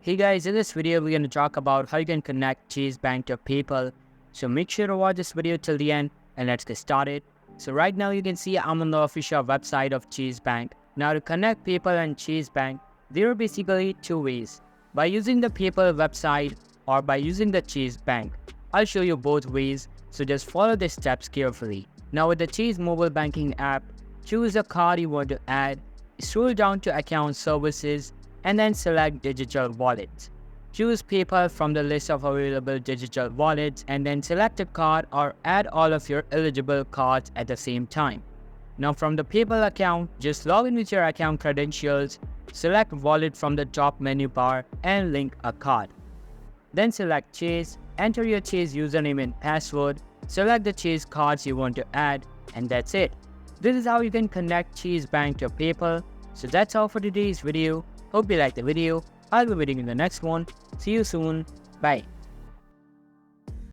Hey guys, in this video we're going to talk about how you can connect Chase Bank to PayPal. So make sure to watch this video till the end and let's get started. So right now you can see I'm on the official website of Chase Bank. Now to connect PayPal and Chase Bank, there are basically two ways. By using the PayPal website or by using the Chase Bank. I'll show you both ways, so just follow the steps carefully. Now with the Chase mobile banking app, choose a card you want to add, scroll down to account services and then select digital wallets. Choose PayPal from the list of available digital wallets and then select a card or add all of your eligible cards at the same time. Now from the PayPal account, just log in with your account credentials, select wallet from the top menu bar and link a card. Then select Chase, enter your Chase username and password, select the Chase cards you want to add, and that's it. This is how you can connect Chase Bank to PayPal. So that's all for today's video. Hope you liked the video. I'll be waiting in the next one. See you soon. Bye.